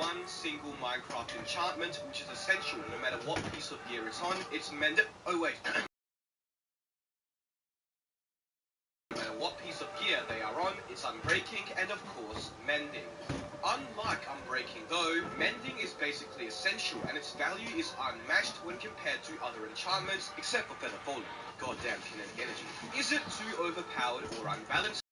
one single Minecraft enchantment, which is essential no matter what piece of gear it's on. It's mended. Oh wait. No matter what piece of gear they are on, it's unbreaking and of course mending. Unlike unbreaking though, mending is basically essential and its value is unmatched when compared to other enchantments, except for Feather Falling. Goddamn kinetic energy. Is it too overpowered or unbalanced?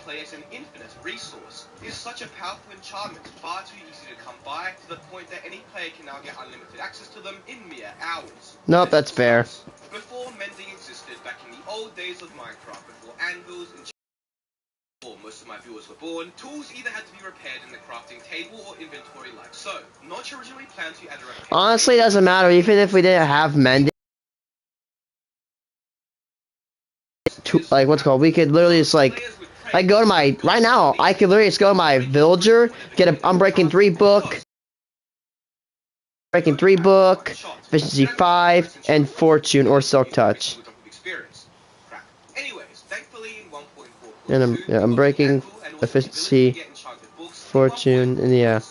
Play as an infinite resource. It is such a powerful enchantment, far too easy to come by, to the point that any player can now get unlimited access to them in mere hours. Nope, that's fair. Before mending existed back in the old days of Minecraft, before anvils and before most of my viewers were born, tools either had to be repaired in the crafting table or inventory like so. Notch originally planned to add a repair. Honestly, it doesn't matter, even if we didn't have mending. Like, what's it called? We could literally just, like go to my, right now, I could literally just go to my villager, get an Unbreaking 3 book, Breaking 3 book, Efficiency 5, and Fortune or Silk Touch. And I'm breaking Efficiency, Fortune, and yeah.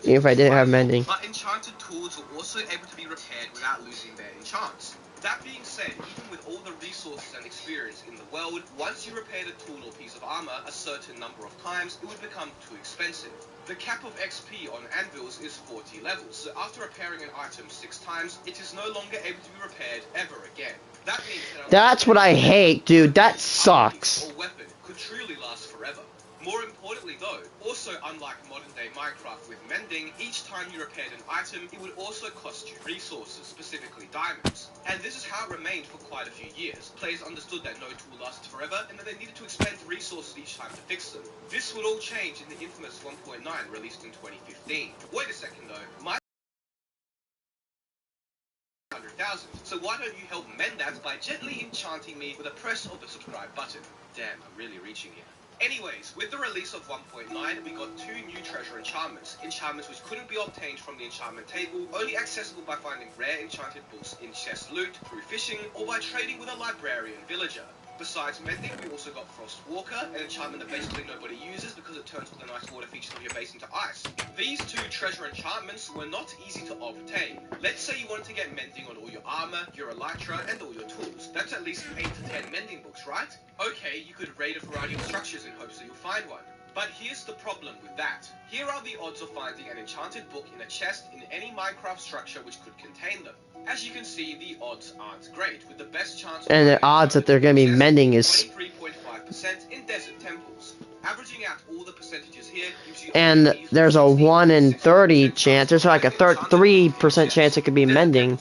Even if I didn't have mending. But enchanted tools are also able to be repaired without losing their enchants. That being said, even with all the resources and experience in the world, once you repair the tool or piece of armor a certain number of times, it would become too expensive. The cap of XP on anvils is 40 levels, so after repairing an item 6 times, it is no longer able to be repaired ever again. That means that that's what I hate, dude. That sucks. Or weapon could truly last forever. More importantly though, also unlike modern day Minecraft with mending, each time you repaired an item, it would also cost you resources, specifically diamonds. And this is how it remained for quite a few years. Players understood that no tool lasted forever, and that they needed to expend resources each time to fix them. This would all change in the infamous 1.9 released in 2015. Wait a second though, 100,000. So why don't you help mend that by gently enchanting me with a press of the subscribe button? Damn, I'm really reaching here. Anyways, with the release of 1.9, we got 2 new treasure enchantments. Enchantments which couldn't be obtained from the enchantment table, only accessible by finding rare enchanted books in chest loot, through fishing, or by trading with a librarian villager. Besides mending, we also got Frost Walker, an enchantment that basically nobody uses because it turns all the nice water features of your base into ice. These 2 treasure enchantments were not easy to obtain. Let's say you wanted to get mending on all your armor, your elytra, and all your tools. That's at least 8 to 10 mending books, right? Okay, you could raid a variety of structures in hopes that you'll find one. But here's the problem with that. Here are the odds of finding an enchanted book in a chest in any Minecraft structure which could contain them. As you can see, the odds aren't great, with the best chance of and the odds that they're going to be mending is 23.5% in desert temples. Averaging out all the percentages here gives you, and there's a 1 in 30 chance, there's like a 3% chance it could be mending.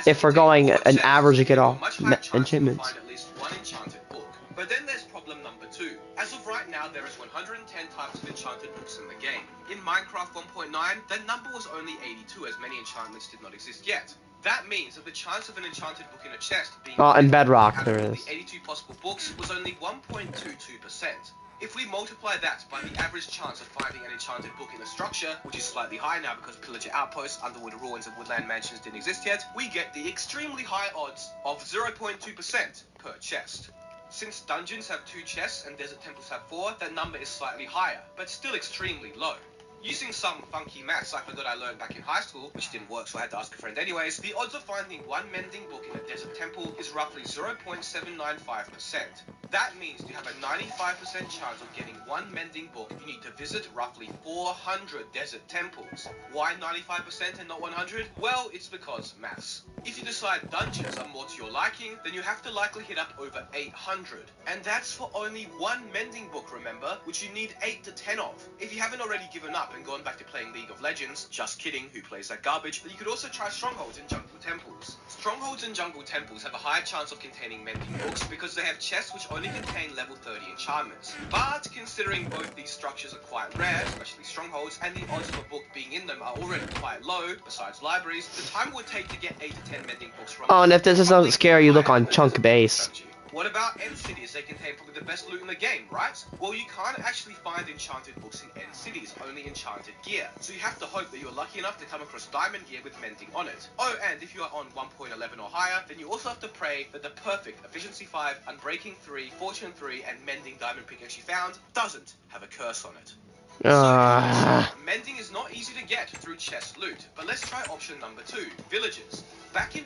If we're going an average to get all enchantments. But then there's problem number 2. As of right now, there is 110 types of enchanted books in the game. In Minecraft 1.9, that number was only 82, as many enchantments did not exist yet. That means that the chance of an enchanted book in a chest being in Bedrock there is. The 82 possible books was only 1.22%. If we multiply that by the average chance of finding an enchanted book in a structure, which is slightly higher now because pillager outposts, underwood ruins, and woodland mansions didn't exist yet, we get the extremely high odds of 0.2% per chest. Since dungeons have 2 chests and desert temples have 4, that number is slightly higher, but still extremely low. Using some funky maths I forgot I learned back in high school, which didn't work so I had to ask a friend anyways, the odds of finding 1 mending book in a desert temple is roughly 0.795%. That means to have a 95% chance of getting 1 mending book, you need to visit roughly 400 desert temples. Why 95% and not 100? Well, it's because maths. If you decide dungeons are more to your liking, then you have to likely hit up over 800. And that's for only 1 mending book, remember, which you need 8 to 10 of. If you haven't already given up and gone back to playing League of Legends, just kidding, who plays that garbage, then you could also try strongholds and jungle temples. Strongholds and jungle temples have a higher chance of containing mending books because they have chests which only contain level 30 enchantments. But considering both these structures are quite rare, especially strongholds, and the odds of a book being in them are already quite low, besides libraries, the time it would take to get 8 to 10 mending books from and if this doesn't scare you, look on Chunk Base. What about end cities? They contain probably the best loot in the game, right? Well, you can't actually find enchanted books in end cities, only enchanted gear. So you have to hope that you're lucky enough to come across diamond gear with mending on it. Oh, and if you are on 1.11 or higher, then you also have to pray that the perfect Efficiency 5, Unbreaking 3, Fortune 3, and Mending diamond pickaxe you found doesn't have a curse on it. Mending is not easy to get through chest loot, but let's try option number 2, villages. Back in...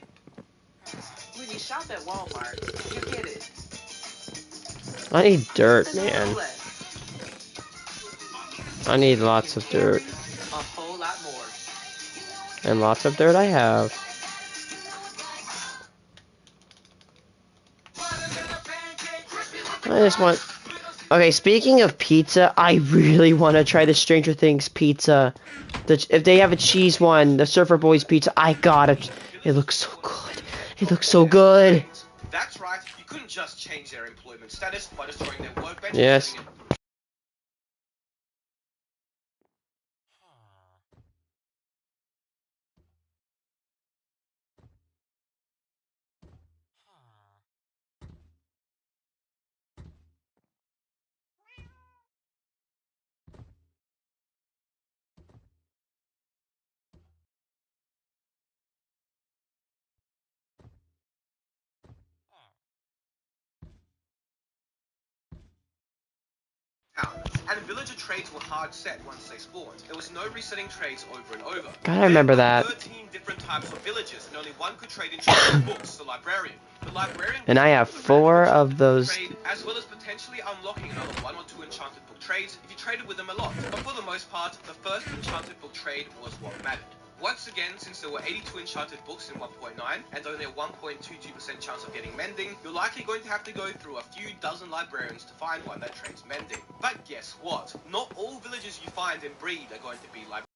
When you shop at Walmart, you get it. I need dirt, And a little man. less. I need lots of dirt. A whole lot more. And lots of dirt I have. I just want... Okay, speaking of pizza, I really want to try the Stranger Things pizza. If they have a cheese one, the Surfer Boys pizza, I got it. It looks so good. It looks so good. That's right, you couldn't just change their employment status by destroying their workbench. Yes. And villager trades were hard set once they spawned. There was no resetting trades over and over. God, I remember there that. were 13 different types of villagers, and only one could trade enchanted books, the librarian. The librarian And I have 4 of those. trade, as well as potentially unlocking another 1 or 2 enchanted book trades if you traded with them a lot. But for the most part, the first enchanted book trade was what mattered. Once again, since there were 82 enchanted books in 1.9, and only a 1.22% chance of getting mending, you're likely going to have to go through a few dozen librarians to find one that trades mending. But guess what? Not all villagers you find in Breed are going to be librarians.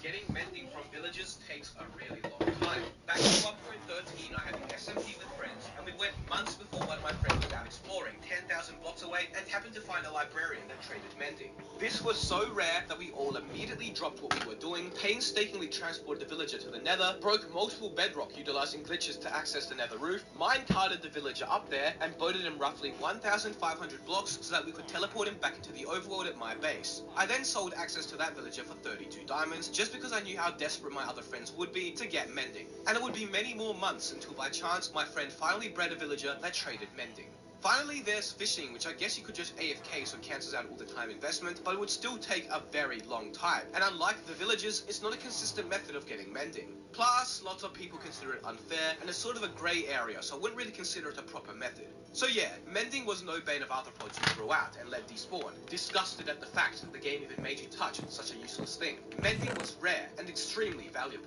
Getting mending from villagers takes a really long time. Back in 1.13, I had an SMP with friends, and we went months before one of my friends was out exploring 10,000 blocks away and happened to find a librarian that traded mending. This was so rare that we all immediately dropped what we were doing, painstakingly transported the villager to the nether, broke multiple bedrock utilizing glitches to access the nether roof, minecarted the villager up there, and boated him roughly 1,500 blocks so that we could teleport him back into the overworld at my base. I then sold access to that villager for 32 diamonds, just because I knew how desperate my other friends would be to get mending. And it would be many more months until by chance my friend finally bred a villager that traded mending. Finally, there's fishing, which I guess you could just AFK so it cancels out all the time investment, but it would still take a very long time. And unlike the villagers, it's not a consistent method of getting mending. Plus, lots of people consider it unfair, and it's sort of a grey area, so I wouldn't really consider it a proper method. So yeah, mending was no bane of arthropods you threw out and let despawn, disgusted at the fact that the game even made you touch such a useless thing. Mending was rare and extremely valuable.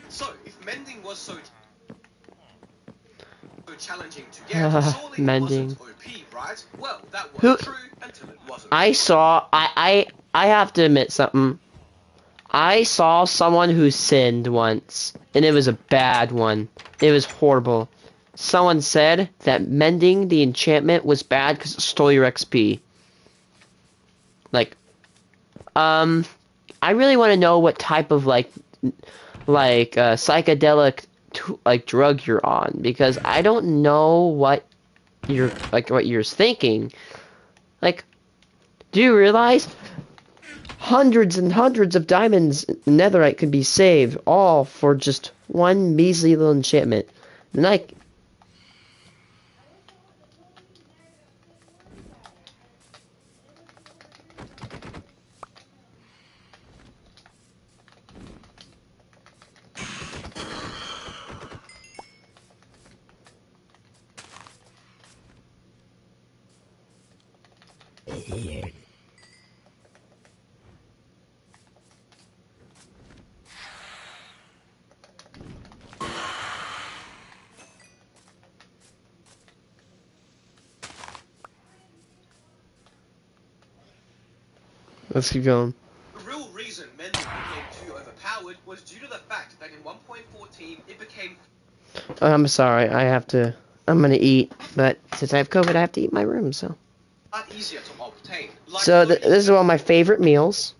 So, if mending was so challenging to get, surely mending. it wasn't OP, right? Well, that was true until it wasn't. I have to admit something. I saw someone who sinned once, and it was a bad one. It was horrible. Someone said that mending the enchantment was bad because it stole your XP. Like, I really want to know what type of psychedelic drug you're on, because I don't know what you're thinking. Like, do you realize hundreds and hundreds of diamonds in netherite could be saved, all for just one measly little enchantment? And let's keep going. The real reason mending became too overpowered was due to the fact that in 1.14 it became... I'm sorry, I have to I'm gonna eat, but since I have COVID, I have to eat in my room, so. Easier to obtain. Like So this is one of my favorite meals.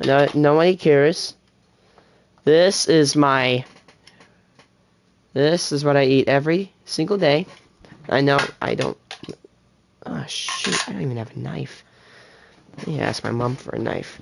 No, nobody cares. This is my. This is what I eat every single day. I know I don't. Oh shoot! I don't even have a knife. Yeah, ask my mom for a knife.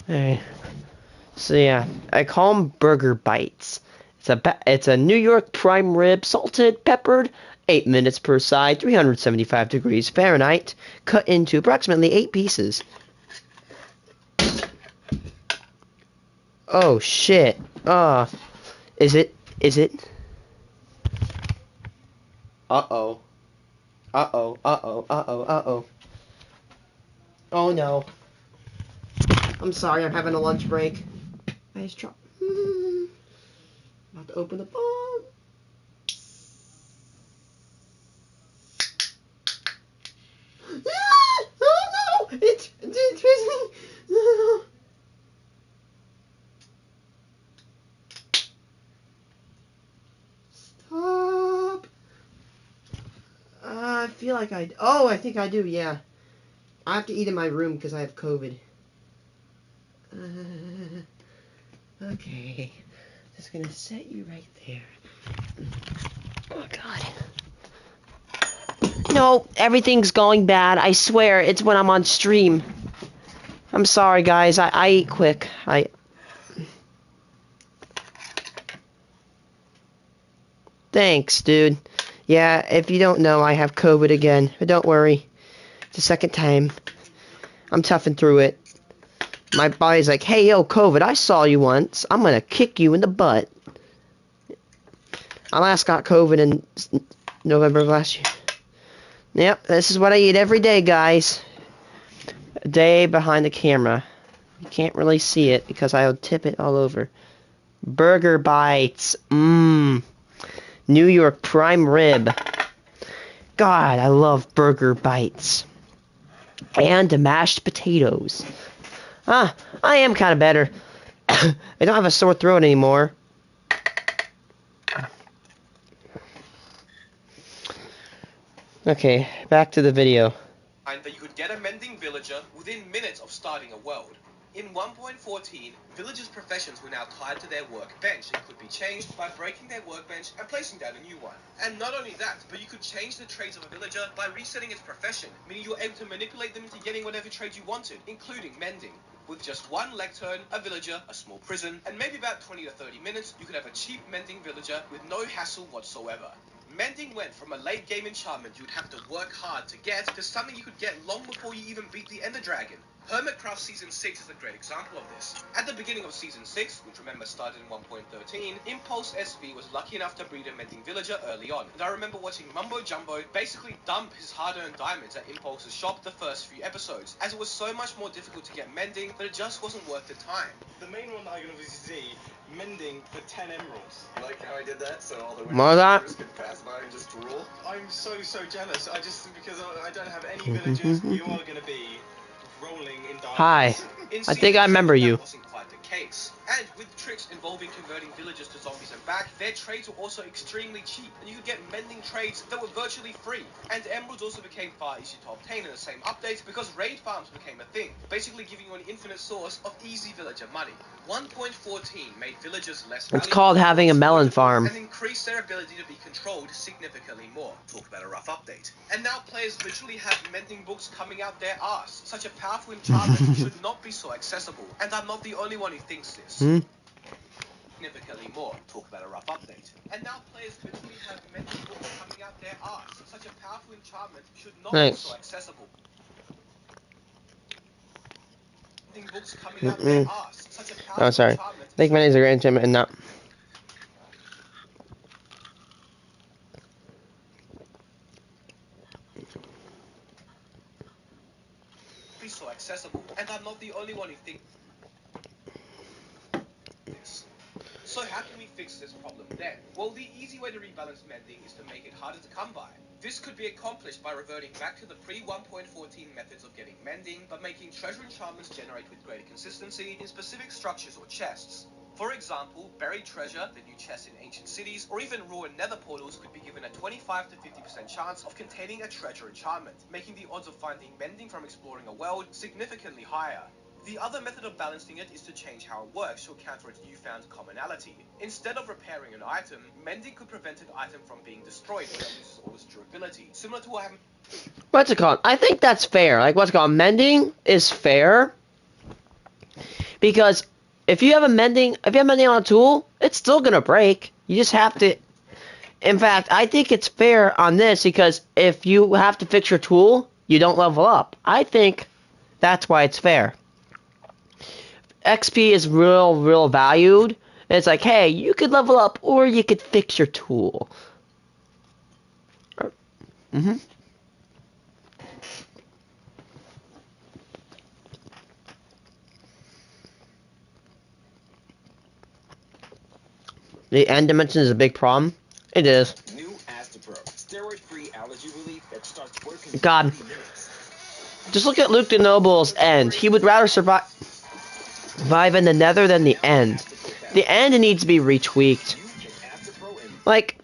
Hey. So yeah, I call them burger bites. It's a New York prime rib, salted, peppered, 8 minutes per side, 375 degrees Fahrenheit, cut into approximately 8 pieces. Oh shit. Is it? Is it? Uh-oh. Uh-oh. Uh-oh. Uh-oh. Uh-oh. Oh no. I'm sorry, I'm having a lunch break. I just dropped. About to open the bomb. Oh no! It's busy. Stop. I feel like I think I do, yeah. I have to eat in my room because I have COVID. Okay. Just gonna set you right there. Oh, God. No, everything's going bad. I swear, it's when I'm on stream. I'm sorry, guys. I eat quick. Thanks, dude. Yeah, if you don't know, I have COVID again. But don't worry. It's the second time. I'm toughing through it. My body's like, hey, yo, COVID, I saw you once. I'm gonna kick you in the butt. I last got COVID in November of last year. Yep, this is what I eat every day, guys. A day behind the camera. You can't really see it because I'll tip it all over. Burger bites. Mmm. New York prime rib. God, I love burger bites. And mashed potatoes. I am kind of better. I don't have a sore throat anymore. Okay, back to the video. And that you could get a mending villager within minutes of starting a world. In 1.14, villagers' professions were now tied to their workbench and could be changed by breaking their workbench and placing down a new one. And not only that, but you could change the trades of a villager by resetting its profession, meaning you were able to manipulate them into getting whatever trade you wanted, including mending. With just one lectern, a villager, a small prison, and maybe about 20 to 30 minutes, you could have a cheap mending villager with no hassle whatsoever. Mending went from a late game enchantment you'd have to work hard to get to something you could get long before you even beat the Ender Dragon. Hermitcraft Season 6 is a great example of this. At the beginning of Season 6, which remember started in 1.13, Impulse SV was lucky enough to breed a mending villager early on, and I remember watching Mumbo Jumbo basically dump his hard-earned diamonds at Impulse's shop the first few episodes, as it was so much more difficult to get mending that it just wasn't worth the time. The main one that I can obviously see, mending for 10 emeralds. You like how I did that? So all the More of that? winners could pass by and just drool? I'm so jealous. Because I don't have any villagers, you are going to be rolling in diamonds. Hi. I think I remember you. That wasn't quite the case. And with tricks involving converting villagers to zombies and back, their trades were also extremely cheap, and you could get mending trades that were virtually free. And emeralds also became far easier to obtain in the same update because raid farms became a thing, basically giving you an infinite source of easy villager money. 1.14 made villagers less valuable. It's called having a melon farm. And increased their ability to be controlled significantly more. Talk about a rough update. And now players literally have mending books coming out their arse. Such a powerful enchantment should not be so accessible. And I'm not the only one who thinks this. significantly more. Talk about a rough update. And now players literally have mending books coming out their arse. Such a powerful enchantment should not be Nice. so accessible. Mending books coming out their arse. Such a powerful Oh, sorry. enchantment I think my name's a great enchantment and not. be so accessible. And I'm not the only one who thinks this. So how can we fix this problem then? Well, the easy way to rebalance mending is to make it harder to come by. This could be accomplished by reverting back to the pre-1.14 methods of getting mending, but making treasure enchantments generate with greater consistency in specific structures or chests. For example, buried treasure, the new chests in ancient cities, or even raw and nether portals could be given a 25 to 50% chance of containing a treasure enchantment, making the odds of finding mending from exploring a world significantly higher. The other method of balancing it is to change how it works to account for its newfound commonality. Instead of repairing an item, mending could prevent an item from being destroyed when it loses all its durability, similar to what happened. What's it called? I think that's fair. Like, what's it called? Mending is fair. Because if you have mending on a tool, it's still gonna break. You just have to. In fact, I think it's fair on this because if you have to fix your tool, you don't level up. I think that's why it's fair. XP is real valued. It's like, hey, you could level up or you could fix your tool. The end dimension is a big problem. It is. New Astapro, steroid-free allergy relief that starts working. God. In 30 minutes. Just look at Luke the Noble's end. He would rather survive in the nether than the end. The end needs to be retweaked. Like,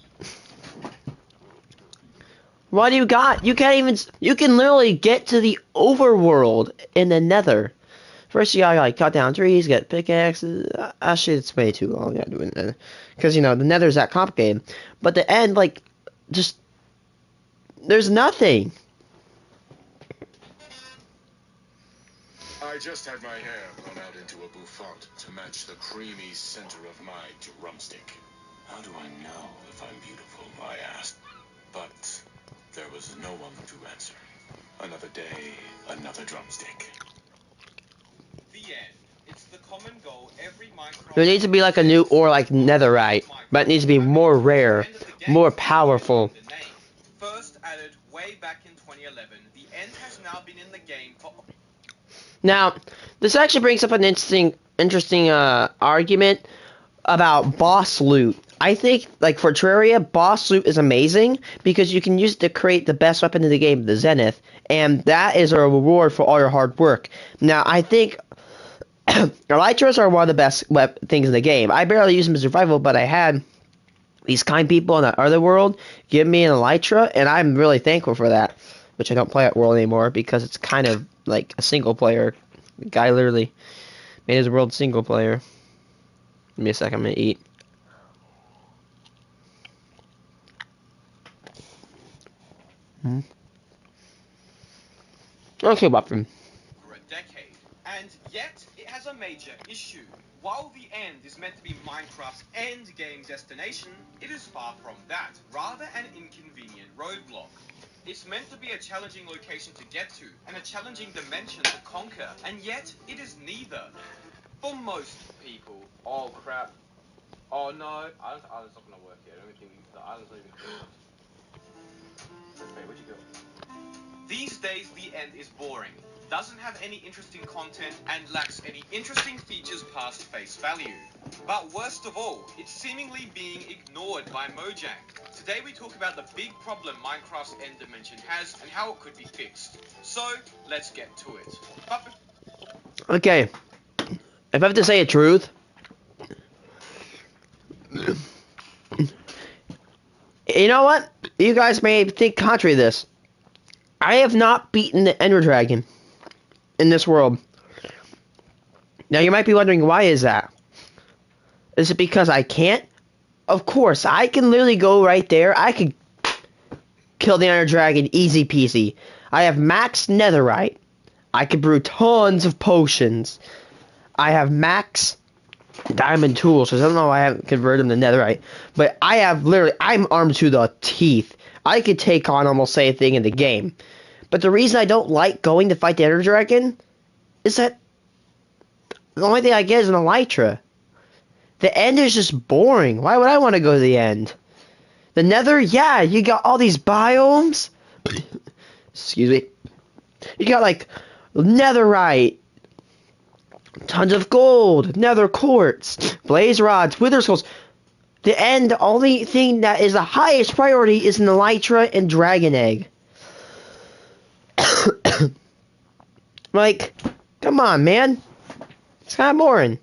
what do you got? You can't even. You can literally get to the overworld in the nether. First, you gotta like cut down trees, get pickaxes. Actually, it's way too long. Yeah, doing that because you know the nether's that complicated. But the end, like, just there's nothing. I just had my hair blown out into a bouffant to match the creamy center of my drumstick. How do I know if I'm beautiful? I asked. But there was no one to answer. Another day, another drumstick. The end. It's the common goal every Minecraft. There needs to be like a new ore like netherite, but it needs to be more rare, more powerful. First added way back in 2011, the end has now been in the game for. Now, this actually brings up an interesting argument about boss loot. I think, like, for Terraria, boss loot is amazing because you can use it to create the best weapon in the game, the Zenith, and that is a reward for all your hard work. Now, I think Elytras are one of the best things in the game. I barely use them in survival, but I had these kind people in that other world give me an Elytra, and I'm really thankful for that, which I don't play at World anymore because it's kind of like a single player. The guy literally made his world single player. Give me a second, I'm gonna eat. Okay, Buffin. For a decade, and yet it has a major issue. While the end is meant to be Minecraft's end game destination, it is far from that, rather an inconvenient roadblock. It's meant to be a challenging location to get to, and a challenging dimension to conquer, and yet it is neither. For most people. Oh crap. Oh no, island's not gonna work here. I don't think the island's not even built. Wait, where'd you go? These days, the end is boring, doesn't have any interesting content, and lacks any interesting features past face value. But worst of all, it's seemingly being ignored by Mojang. Today we talk about the big problem Minecraft's end dimension has and how it could be fixed. So, let's get to it. Okay, if I have to say a truth, you know what? You guys may think contrary to this. I have not beaten the Ender Dragon in this world. Now you might be wondering, why is that? Is it because I can't? Of course, I can literally go right there. I could kill the Ender Dragon easy peasy. I have max netherite. I could brew tons of potions. I have max diamond tools, so I don't know why I haven't converted them to netherite. But I have literally, I'm armed to the teeth. I could take on almost anything in the game. But the reason I don't like going to fight the Ender Dragon is that the only thing I get is an elytra. The end is just boring. Why would I want to go to the end? The nether, yeah, you got all these biomes. Excuse me. You got like netherite, tons of gold, nether quartz, blaze rods, wither skulls. The end, the only thing that is the highest priority is an elytra and dragon egg. Like, come on, man. It's kind of boring.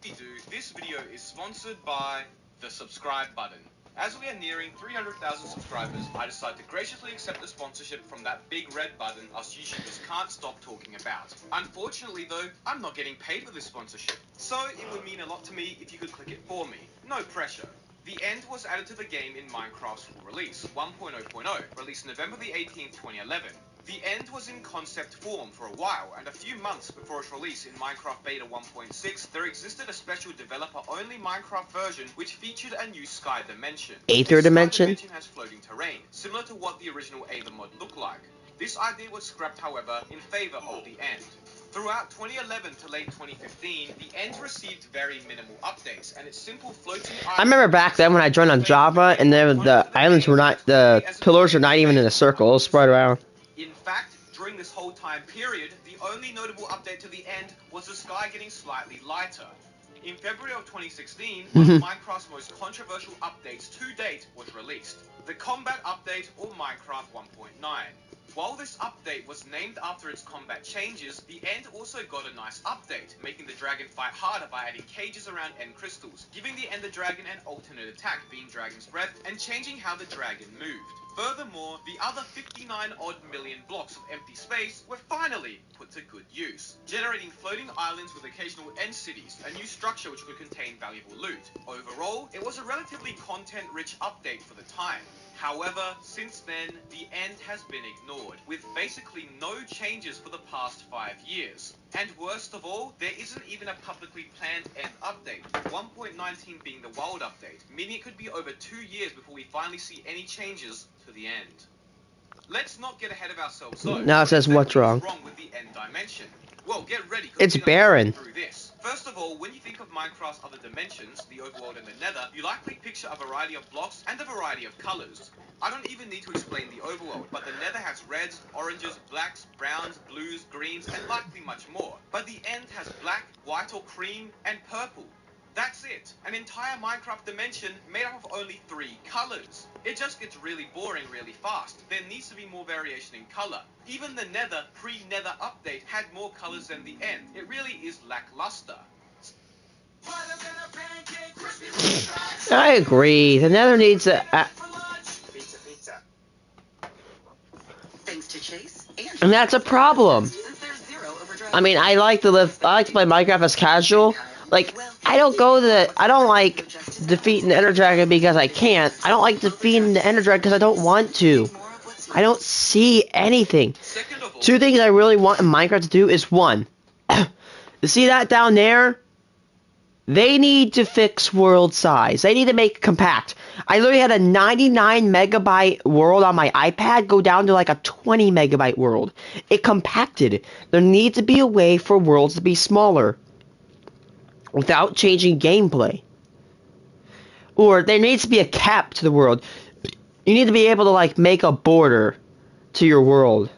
This video is sponsored by the subscribe button. As we are nearing 300,000 subscribers, I decided to graciously accept the sponsorship from that big red button us YouTubers can't stop talking about. Unfortunately though, I'm not getting paid for this sponsorship, so it would mean a lot to me if you could click it for me. No pressure. The End was added to the game in Minecraft's full release, 1.0.0, released November the 18th, 2011. The End was in concept form for a while, and a few months before its release in Minecraft Beta 1.6, there existed a special developer-only Minecraft version which featured a new sky dimension. Aether This dimension? Sky dimension has floating terrain, similar to what the original Aether mod looked like. This idea was scrapped, however, in favor of The End. Throughout 2011 to late 2015, The End received very minimal updates, and its simple floating I remember back then when I joined on Java, and then the islands were not, the pillars were not even in a circle, spread around. In fact, during this whole time period, the only notable update to The End was the sky getting slightly lighter. In February of 2016, one of Minecraft's most controversial updates to date was released, the Combat Update, or Minecraft 1.9. While this update was named after its combat changes, The End also got a nice update, making the dragon fight harder by adding cages around end crystals, giving the Ender Dragon an alternate attack, being Dragon's Breath, and changing how the dragon moved. Furthermore, the other 59-odd million blocks of empty space were finally put to good use, generating floating islands with occasional end cities, a new structure which could contain valuable loot. Overall, it was a relatively content-rich update for the time. However, since then, The End has been ignored, with basically no changes for the past 5 years. And worst of all, there isn't even a publicly planned End update, 1.19 being the World update, meaning it could be over 2 years before we finally see any changes to The End. Let's not get ahead of ourselves though. Now it says what's wrong. What's wrong with the End dimension? Well, get ready. It's barren. Through this. First of all, when you think of Minecraft's other dimensions, the overworld and the nether, you likely picture a variety of blocks and a variety of colors. I don't even need to explain the overworld, but the nether has reds, oranges, blacks, browns, blues, greens, and likely much more. But the End has black, white or cream, and purple. That's it. An entire Minecraft dimension made up of only 3 colors. It just gets really boring really fast. There needs to be more variation in color. Even the Nether pre-Nether update had more colors than the End. It really is lackluster. I agree. The nether needs a... Pizza, pizza. Thanks to Chase and that's a problem. since there's zero overdrive. I mean, I like to play Minecraft as casual. Like, I don't like defeating the Ender Dragon because I can't. I don't like defeating the Ender Dragon because I don't want to. I don't see anything. 2 things I really want in Minecraft to do is 1. You see that down there? They need to fix world size. They need to make it compact. I literally had a 99 megabyte world on my iPad go down to like a 20 megabyte world. It compacted. There needs to be a way for worlds to be smaller without changing gameplay. Or there needs to be a cap to the world. You need to be able to like make a border to your world.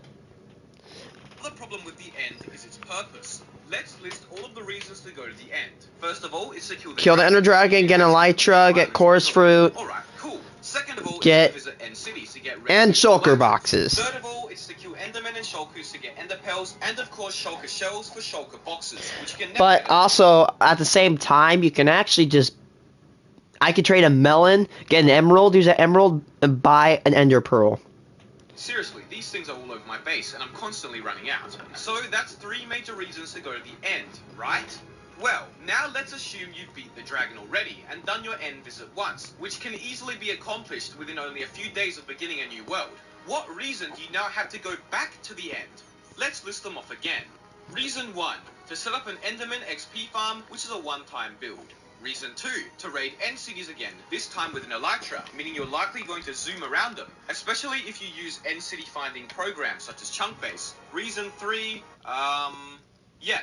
The problem with the End is its purpose. Let's list all of the reasons to go to the End. First of all, it's to Kill the Ender Dragon, get an elytra, get chorus fruit. Alright, cool. Second of all, Get it's to visit End cities to get and shulker items. boxes. Third of all, it's to kill Endermen and Shulkers to get Ender Pearls, and of course Shulker Shells for Shulker Boxes, which you can never But get. also, at the same time, you can actually just... I could trade a melon, get an emerald, use an emerald, and buy an ender pearl. Seriously, these things are all over my base, and I'm constantly running out. So that's 3 major reasons to go to the End, right? Well, now let's assume you've beat the dragon already, and done your End visit once, which can easily be accomplished within only a few days of beginning a new world. What reason do you now have to go back to the End? Let's list them off again. Reason 1. To set up an Enderman XP farm, which is a one-time build. Reason 2, to raid end cities again, this time with an elytra, meaning you're likely going to zoom around them, especially if you use end city finding programs such as Chunk Base. Reason 3, yeah,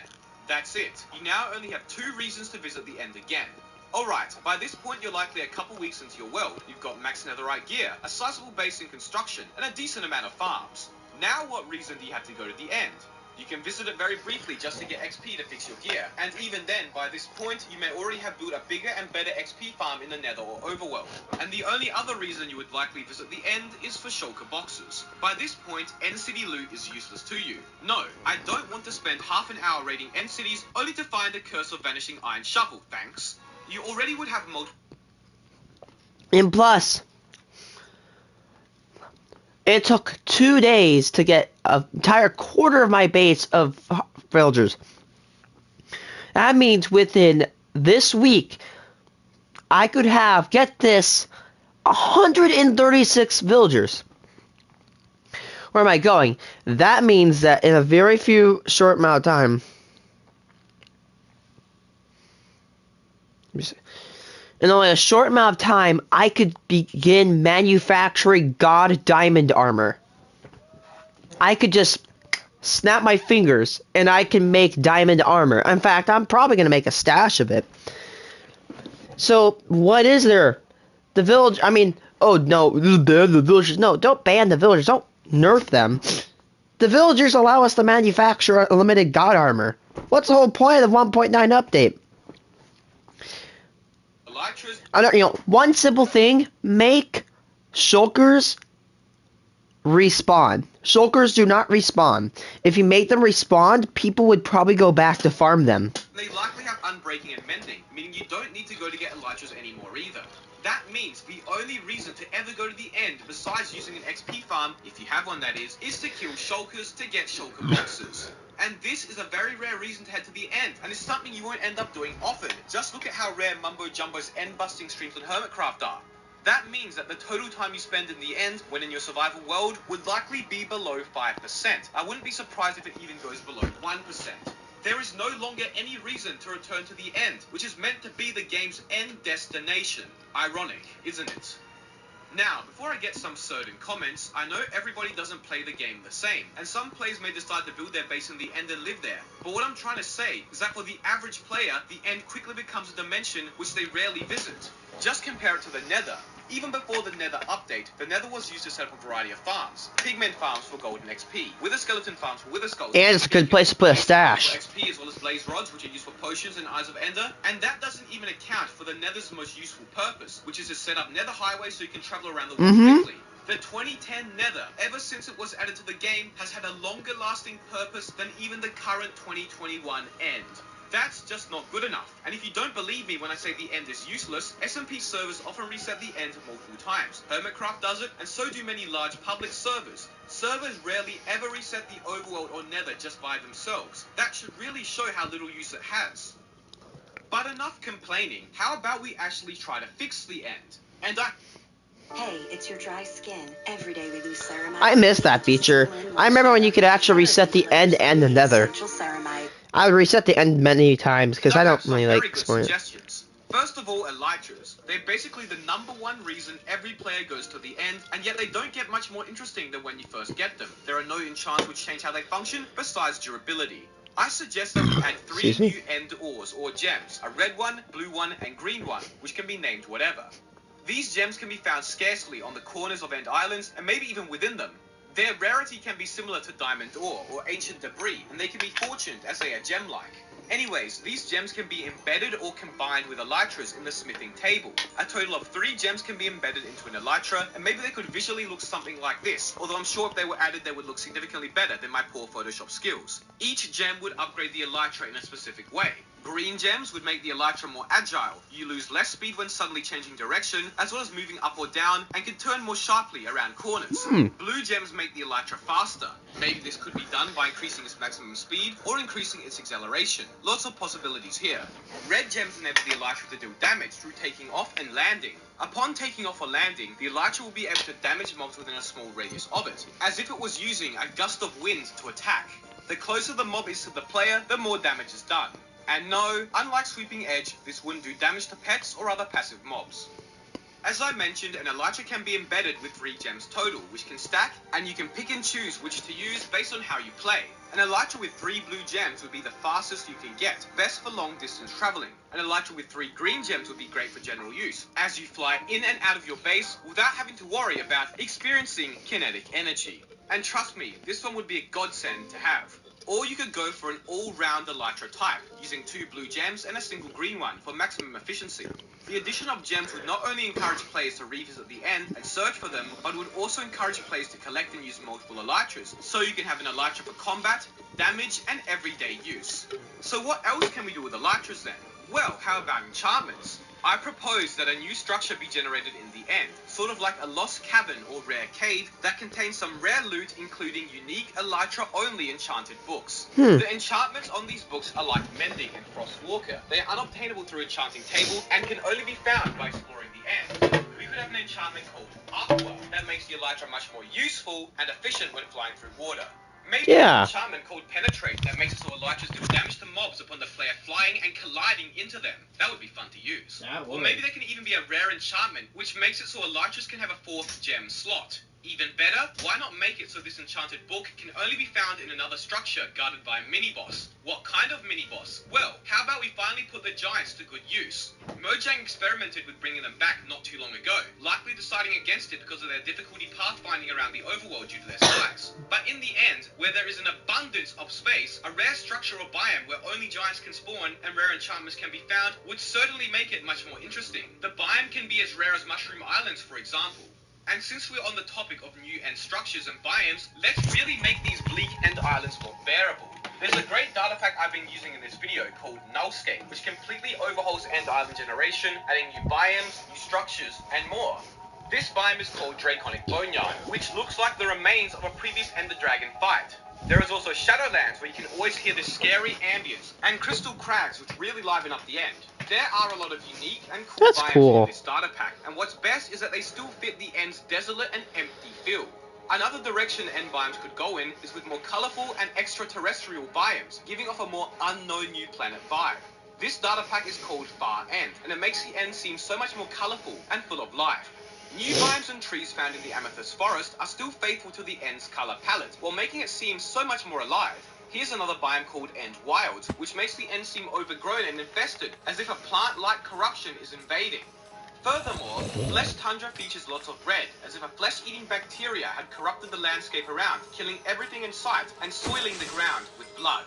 that's it. You now only have 2 reasons to visit the end again. Alright, by this point you're likely a couple weeks into your world. You've got max netherite gear, a sizable base in construction, and a decent amount of farms. Now what reason do you have to go to the end? You can visit it very briefly just to get XP to fix your gear, and even then, by this point, you may already have built a bigger and better XP farm in the Nether or Overworld. And the only other reason you would likely visit the end is for shulker boxes. By this point, end city loot is useless to you. No, I don't want to spend half an hour raiding end cities only to find a Curse of Vanishing Iron Shovel, thanks. You already would have multiple... And plus, it took 2 days to get an entire quarter of my base of villagers. That means within this week, I could have, get this, 136 villagers. Where am I going? That means that in a very short amount of time, in only a short amount of time, I could begin manufacturing God Diamond armor. I could just snap my fingers and I can make diamond armor. In fact, I'm probably going to make a stash of it. So, what is there? The village, I mean, oh no, ban the villagers. No, don't ban the villagers. Don't nerf them. The villagers allow us to manufacture unlimited God armor. What's the whole point of the 1.9 update? I don't, one simple thing, make shulkers respawn. Shulkers do not respawn. If you make them respawn, people would probably go back to farm them. They likely have unbreaking and mending, meaning you don't need to go to get elytras anymore either. That means the only reason to ever go to the end, besides using an XP farm, if you have one that is to kill shulkers to get shulker boxes. And this is a very rare reason to head to the end, and it's something you won't end up doing often. Just look at how rare Mumbo Jumbo's end-busting streams on Hermitcraft are. That means that the total time you spend in the end, when in your survival world, would likely be below 5%. I wouldn't be surprised if it even goes below 1%. There is no longer any reason to return to the end, which is meant to be the game's end destination. Ironic, isn't it? Now, before I get some certain comments, I know everybody doesn't play the game the same, and some players may decide to build their base in the end and live there. But what I'm trying to say is that for the average player, the end quickly becomes a dimension which they rarely visit. Just compare it to the Nether. Even before the Nether update, the Nether was used to set up a variety of farms. Pigmen farms for gold and XP, Wither skeleton farms for wither skulls, And it's a good place to put a stash. XP, as well as blaze rods, which are used for potions and eyes of Ender. And that doesn't even account for the Nether's most useful purpose, which is to set up Nether highways so you can travel around the world quickly. The 2010 Nether, ever since it was added to the game, has had a longer lasting purpose than even the current 2021 end. That's just not good enough. And if you don't believe me when I say the end is useless, SMP servers often reset the end multiple times. Hermitcraft does it, and so do many large public servers. Servers rarely ever reset the overworld or Nether just by themselves. That should really show how little use it has. But enough complaining. How about we actually try to fix the end? Hey, it's your dry skin. Every day we lose ceramide. I miss that feature. I remember when you could actually reset the end and the Nether. I would reset the end many times because I don't really like exploring it. First of all, elytras. They're basically the #1 reason every player goes to the end, and yet they don't get much more interesting than when you first get them. There are no enchants which change how they function, besides durability. I suggest that we add 3 new end ores, or gems. A red one, blue one, and green one, which can be named whatever. These gems can be found scarcely on the corners of end islands, and maybe even within them. Their rarity can be similar to diamond ore, or ancient debris, and they can be fortuned as they are gem-like. Anyways, these gems can be embedded or combined with elytras in the smithing table. A total of 3 gems can be embedded into an elytra, and maybe they could visually look something like this, although I'm sure if they were added they would look significantly better than my poor Photoshop skills. Each gem would upgrade the elytra in a specific way. Green gems would make the elytra more agile. You lose less speed when suddenly changing direction, as well as moving up or down, and can turn more sharply around corners. Blue gems make the elytra faster. Maybe this could be done by increasing its maximum speed, or increasing its acceleration. Lots of possibilities here. Red gems enable the elytra to deal damage through taking off and landing. Upon taking off or landing, the elytra will be able to damage mobs within a small radius of it, as if it was using a gust of wind to attack. The closer the mob is to the player, the more damage is done. And no, unlike Sweeping Edge, this wouldn't do damage to pets or other passive mobs. As I mentioned, an elytra can be embedded with 3 gems total, which can stack, and you can pick and choose which to use based on how you play. An elytra with 3 blue gems would be the fastest you can get, best for long distance traveling. An elytra with 3 green gems would be great for general use, as you fly in and out of your base without having to worry about experiencing kinetic energy. And trust me, this one would be a godsend to have. Or you could go for an all-round elytra type, using 2 blue gems and a single green one for maximum efficiency. The addition of gems would not only encourage players to revisit the end and search for them, but would also encourage players to collect and use multiple elytras, so you can have an elytra for combat, damage, and everyday use. So what else can we do with elytras then? Well, how about enchantments? I propose that a new structure be generated in the end, sort of like a lost cavern or rare cave that contains some rare loot, including unique elytra-only enchanted books. The enchantments on these books are like Mending and Frostwalker. They are unobtainable through enchanting table and can only be found by exploring the end. We could have an enchantment called Aqua that makes the elytra much more useful and efficient when flying through water. Maybe an enchantment called Penetrate that makes it so elytras do damage to mobs upon the player flying and colliding into them. That would be fun to use. Or maybe there can even be a rare enchantment which makes it so elytras can have a 4th gem slot. Even better, why not make it so this enchanted book can only be found in another structure guarded by a mini-boss? What kind of mini-boss? Well, how about we finally put the giants to good use? Mojang experimented with bringing them back not too long ago, likely deciding against it because of their difficulty pathfinding around the overworld due to their size. But in the end, where there is an abundance of space, a rare structure or biome where only giants can spawn and rare enchantments can be found would certainly make it much more interesting. The biome can be as rare as Mushroom Islands, for example. And since we're on the topic of new end structures and biomes, let's really make these bleak end islands more bearable. There's a great data pack I've been using in this video called Nullscape, which completely overhauls end island generation, adding new biomes, new structures, and more. This biome is called Draconic Boneyard, which looks like the remains of a previous Ender Dragon fight. There is also Shadowlands, where you can always hear the scary ambience, and Crystal Crags, which really liven up the end. There are a lot of unique and cool biomes in this starter pack, and what's best is that they still fit the end's desolate and empty feel. Another direction end biomes could go in is with more colourful and extraterrestrial biomes, giving off a more unknown new planet vibe. This data pack is called Far End, and it makes the end seem so much more colourful and full of life. New biomes and trees found in the Amethyst Forest are still faithful to the end's colour palette, while making it seem so much more alive. Here's another biome called End Wilds, which makes the end seem overgrown and infested, as if a plant-like corruption is invading. Furthermore, Flesh Tundra features lots of red, as if a flesh-eating bacteria had corrupted the landscape around, killing everything in sight and soiling the ground with blood.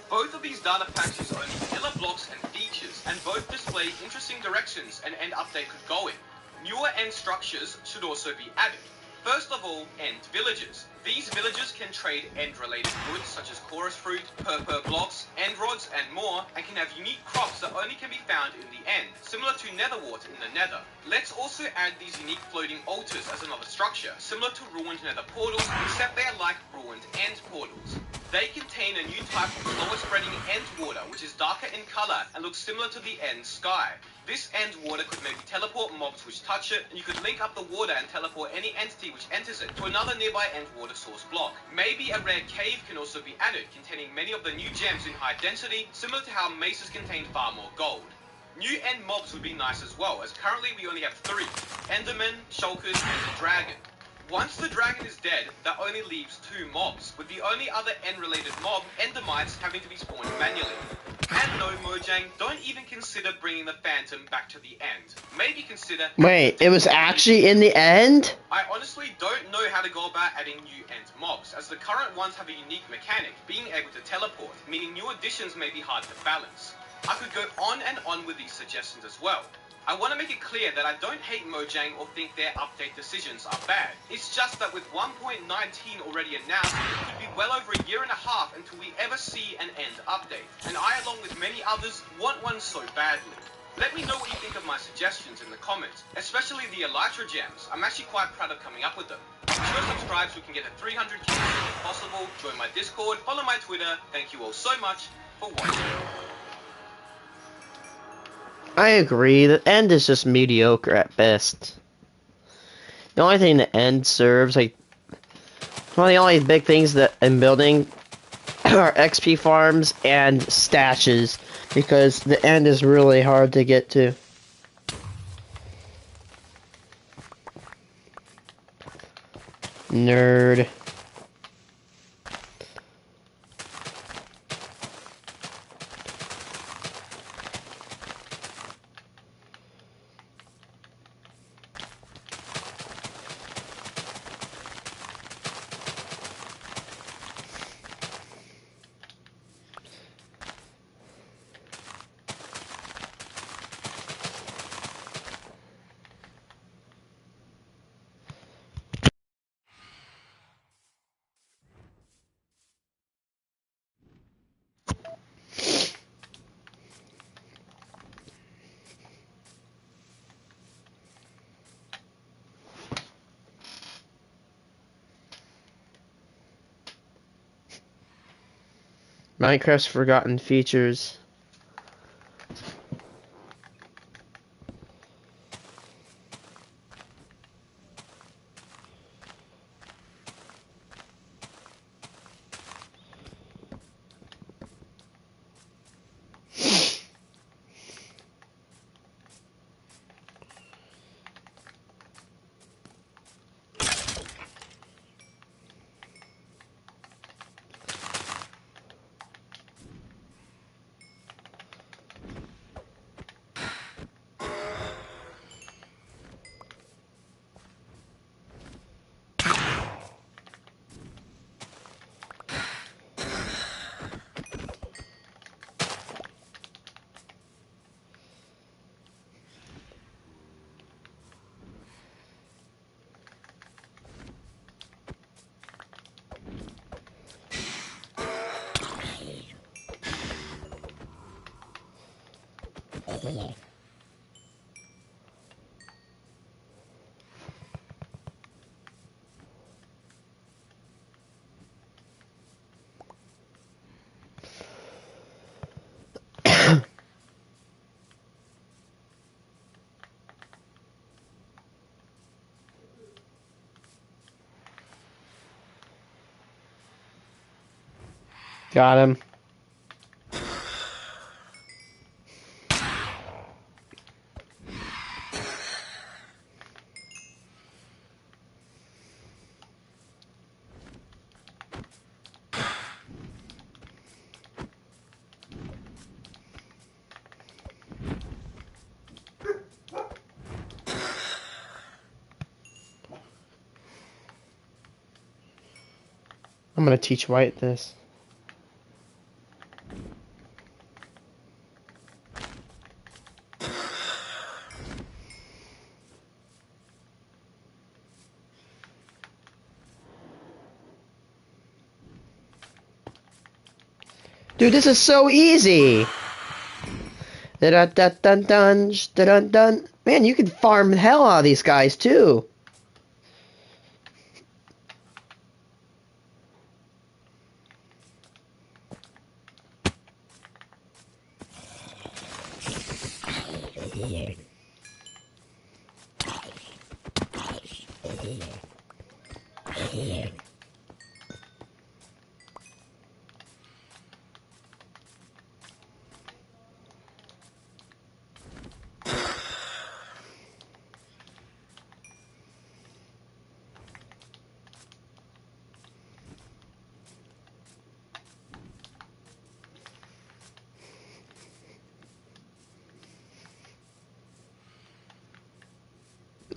Both of these data packs use only vanilla blocks and features, and both display interesting directions an end update could go in. Newer end structures should also be added. First of all, end villages. These villages can trade end-related goods such as chorus fruit, purpur blocks, end rods, and more, and can have unique crops that only can be found in the end, similar to netherwort in the nether. Let's also add these unique floating altars as another structure, similar to ruined nether portals, except they are like ruined end portals. They contain a new type of slower spreading end water, which is darker in color and looks similar to the end sky. This end water could maybe teleport mobs which touch it, and you could link up the water and teleport any entity which enters it to another nearby end water source block. Maybe a rare cave can also be added, containing many of the new gems in high density, similar to how mesas contain far more gold. New end mobs would be nice as well, as currently we only have 3, Enderman, Shulkers, and the Dragon. Once the dragon is dead, that only leaves 2 mobs, with the only other end-related mob, Endermites, having to be spawned manually. And no, Mojang, don't even consider bringing the Phantom back to the end. Maybe consider... Wait, it was actually in the end? I honestly don't know how to go about adding new end mobs, as the current ones have a unique mechanic, being able to teleport, meaning new additions may be hard to balance. I could go on and on with these suggestions as well. I want to make it clear that I don't hate Mojang or think their update decisions are bad. It's just that with 1.19 already announced, it could be well over a year and a half until we ever see an end update. And I, along with many others, want one so badly. Let me know what you think of my suggestions in the comments, especially the Elytra gems. I'm actually quite proud of coming up with them. Be sure to subscribe so we can get to 300k as soon as possible, join my Discord, follow my Twitter. Thank you all so much for watching. I agree, the end is just mediocre at best. The only thing the end serves, like, one of the only big things that in building our XP farms and stashes, because the end is really hard to get to. Nerd. Minecraft's forgotten features. Got him. I'm gonna teach White this. Dude, this is so easy! Da-dun-dun-dun-dun, da-dun-dun. Man, you can farm the hell out of these guys, too!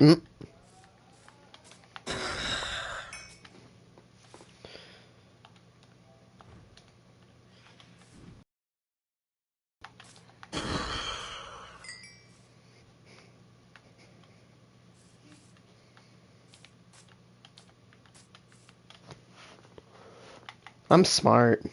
Mm. I'm smart.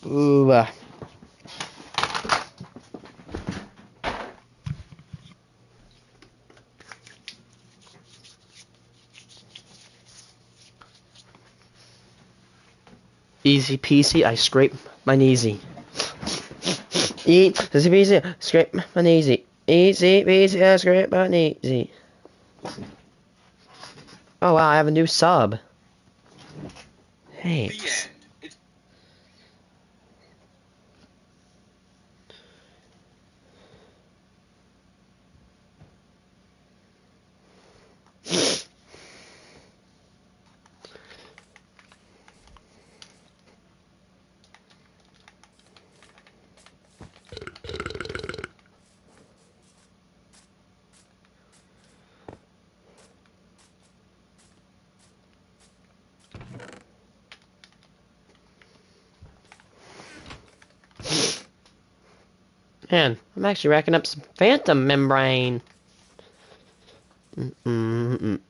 Ooh, Easy peasy, I scrape my kneesy. Easy peasy, I scrape my kneesy. Easy peasy, I scrape my kneesy. Oh wow, I have a new sub. Hey. The end. It's Man, I'm actually racking up some phantom membrane. I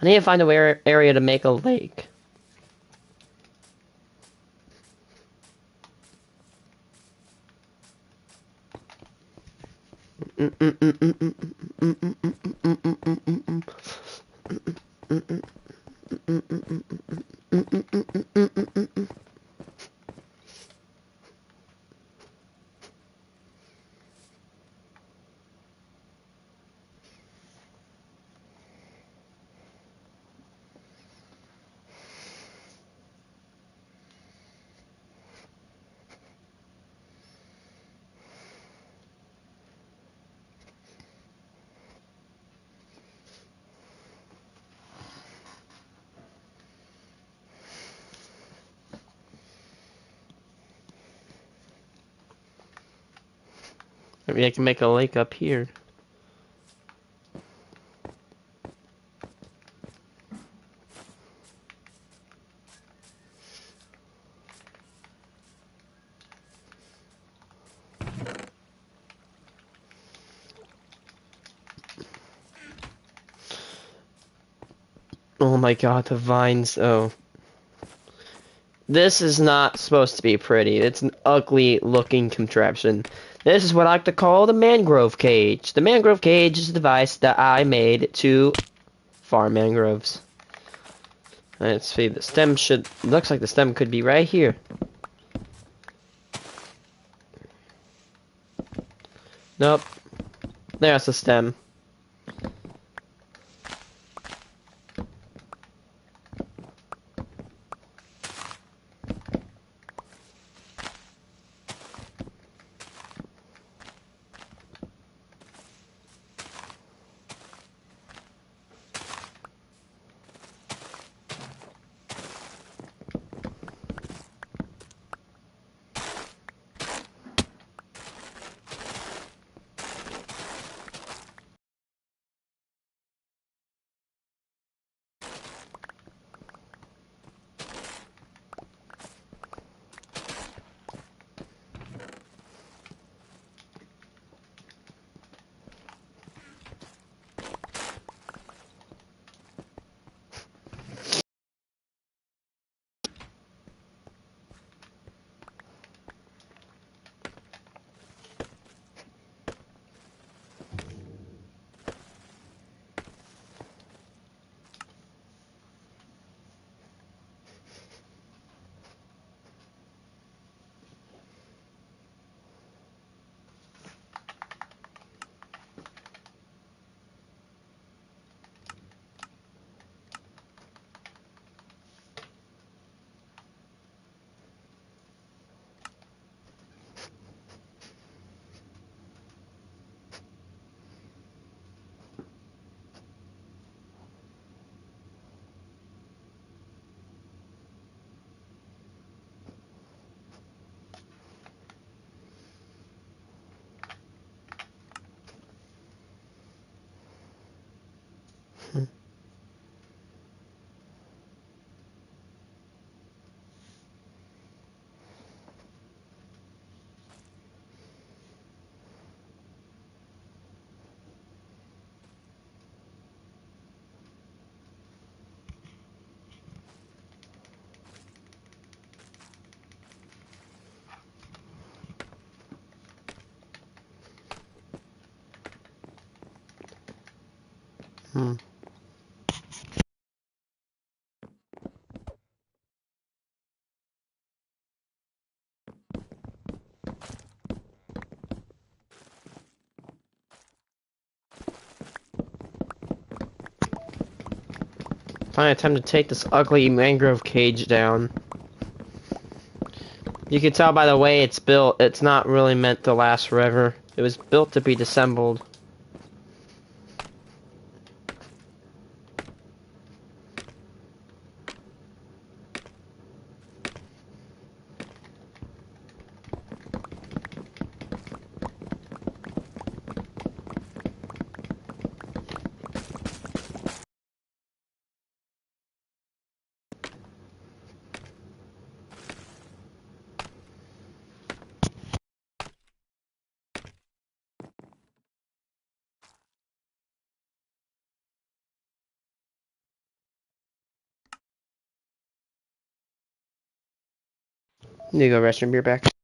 need to find a area to make a lake. Maybe I can make a lake up here. Oh my god, the vines. Oh. This is not supposed to be pretty. It's an ugly looking contraption. This is what I like to call the mangrove cage. The mangrove cage is a device that I made to farm mangroves. Let's see, the stem should... Looks like the stem could be right here. Nope. There's the stem. Hmm. Finally, time to take this ugly mangrove cage down. You can tell by the way it's built, it's not really meant to last forever. It was built to be disassembled. Need to go restroom, be right back.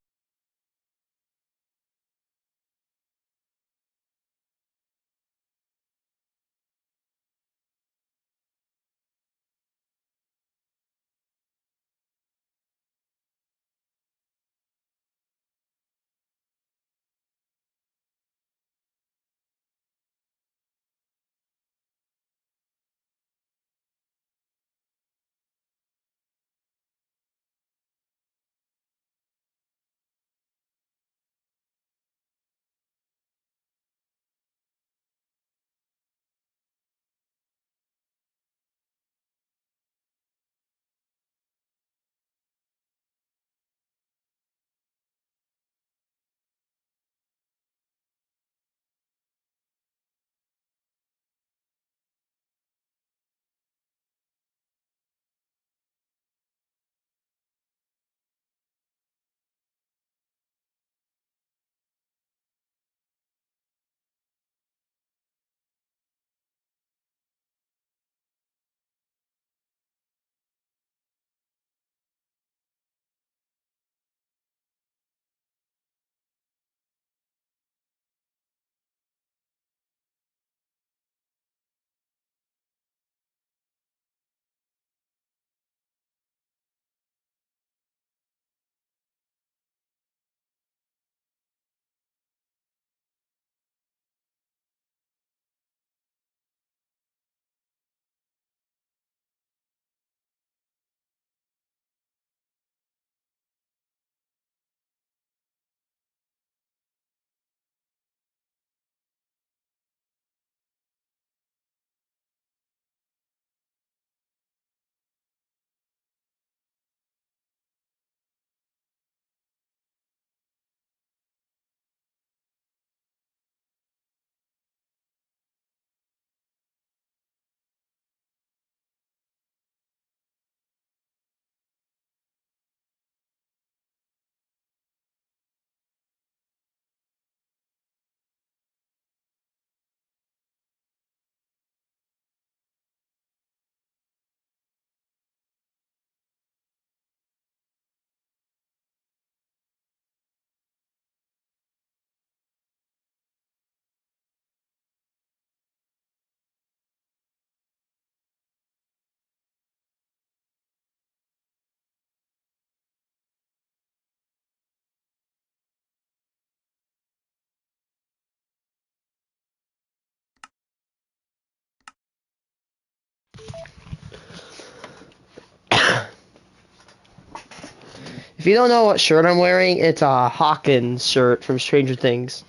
If you don't know what shirt I'm wearing, it's a Hawkins shirt from Stranger Things.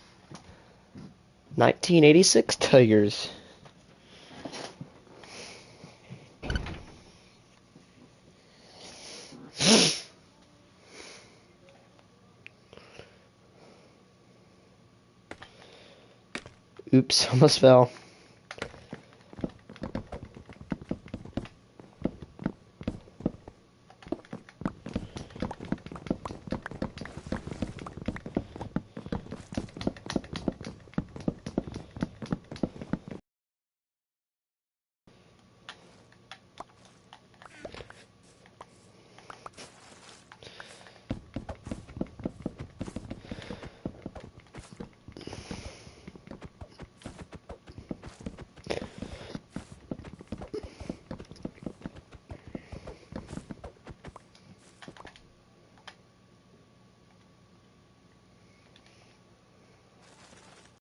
1986 Tigers. Oops, almost fell.